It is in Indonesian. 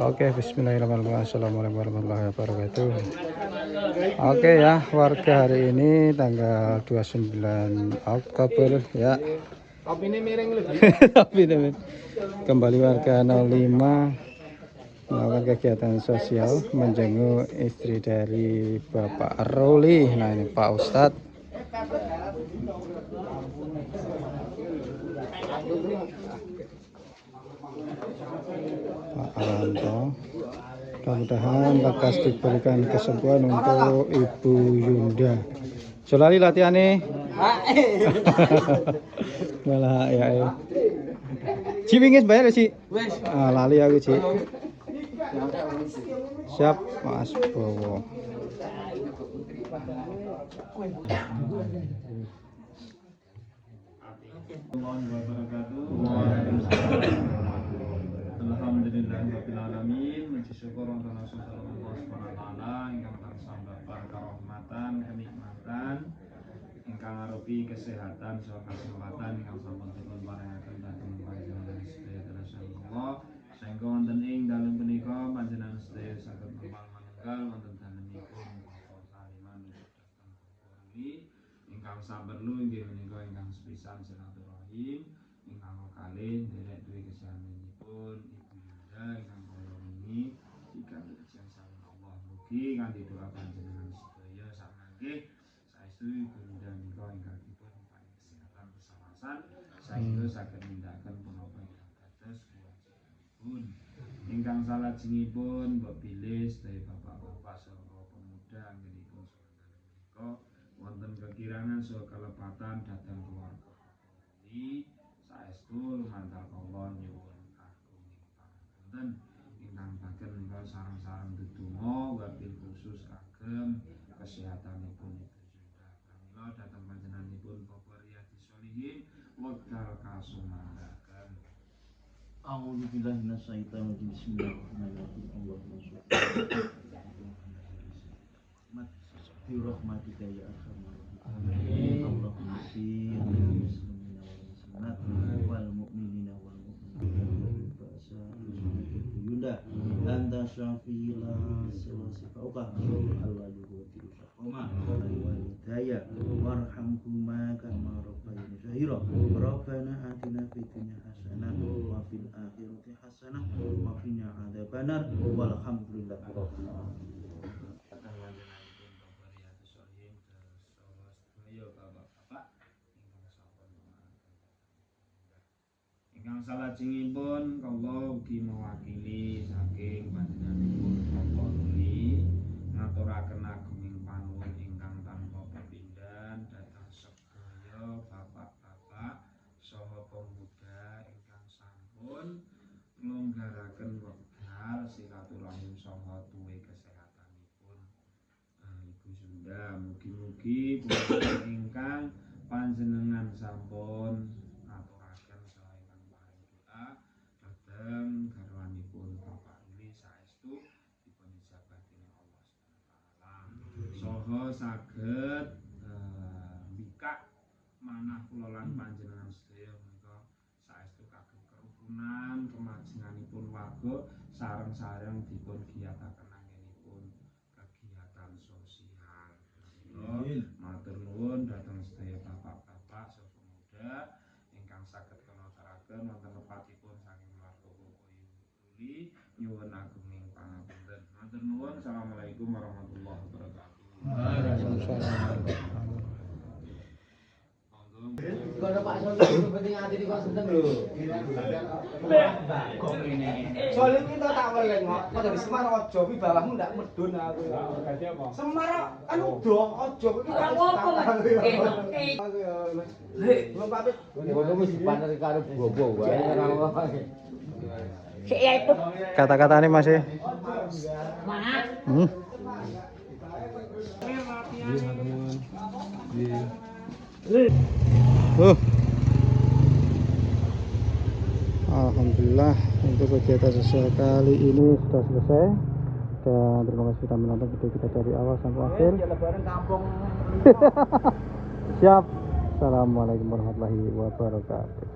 Oke, bismillahirrahmanirrahim. Assalamualaikum warahmatullahi wabarakatuh. Oke ya, warga hari ini tanggal 29 Oktober ya. Tapi ini miring lebih. Tapi ini kembali warga 05 melakukan kegiatan sosial menjenguk istri dari Bapak Roli. Nah ini Pak Ustadz. Pak Aranto. Mudah-mudahan lekas diberikan kesembuhan untuk Ibu Yunda. Solali latihan nih. Malah ya. Cibingis bayar sih. Lali aku sih. Siap Mas Bowo. Alhamdulillahirrahmanirrahim. Puji syukur untuk Allah Subhanahu wa taala ingkang tansah babar karahmatan kenikmatan ingkang arupi kesehatan saha kesempatan ingkang sampun dipun paringaken dhateng panjenengan sedaya Allah sehingga wonten ing dalem punika panjenengan sedaya saged numpang manunggal wonten dalemipun saliman dhateng ingkang saperlu inggih menika ingkang sepisan silaturahim ingkang kalih nderek duwe kesayanganipun ingkang kula wingi dikandhut yang saling Allah mugi kanthi doa panjenengan sedaya samangke saestu Bunda menika ingkang dipun paring kesehatan kesalasan saestu saged nindakaken punapa ingkang dados kewajibanipun ingkang salajengipun mbok pilih sedaya bapak-bapak saha pemuda anggenipun menika wonten kekirangan saha kalepatan dhateng keluarga ini saestu lumantar kula nyuwun dan ingkang bagian ingkang sarang-sarang dedonga wabil khusus kagem kesehatanipun Ibu Yunda pramila dhateng panjenenganipun Bapak Riyadi Sholihin wekdal kasumanggaken. A'udzu billahi minasyaitonir rajim. Bismillahirrahmanirrahim. Allahumma sholli bi rahmatika ya arhamar rahimin. Allahumma sholli alal muslimina wal muslimat wal mu'minina wal Yunda anta syafila selasi fauqa Allah yughfiru syahoma walidayya warhamhuma kama rabbayani syahira rabbana atina fid dunya hasanah wa fil akhirati hasanah wa qina adzabannar walhamdulillahi rabbil alamin. Ingkang salajengipun kula ugi mewakili saking panjenenganipun Bapak Roli ngaturaken agunging panuwun ingkang tanpa pepindhan dhateng sedaya bapak-bapak saha pemuda ingkang sampun nglonggaraken wekdal silaturahim saha tuwe kesehatanipun Ibu Yunda. Mugi-mugi punika ingkang panjenengan sampun garwanipun Bapak Ruli saestu dipun ijabahi Allah Subhanahu wa taala saha saged mbikak manah kula lan panjenengan sedaya menika saestu kagem kerukunan kemajenganipun warga sareng-sareng dipun giyataken anggenipun kegiatan sosial. Matur nuwun dhateng sedaya bapak-bapak saha pemuda ingkang saged kula aturaken wonten lepatipun saking nyuwun agunging pangapunten. Matur nuwun. Assalamualaikum warahmatullahi wabarakatuh. Waalaikumsalam. Kalau Pak Soli penting ati di kok seneng lho. Soalnya kita tak weleng kok. Kok dari Semar aja wi bawahmu ndak medun aku. Ganti apa? Semar anu dong aja iki kan apa. Belum pamit. Ngono wis dipaneri karo bobo wae ora apa. Kata-katanya masih. Alhamdulillah untuk kegiatan sosial kali ini sudah selesai dan terima kasih sudah menonton video kita dari awal sampai akhir. Siap. Assalamualaikum warahmatullahi wabarakatuh.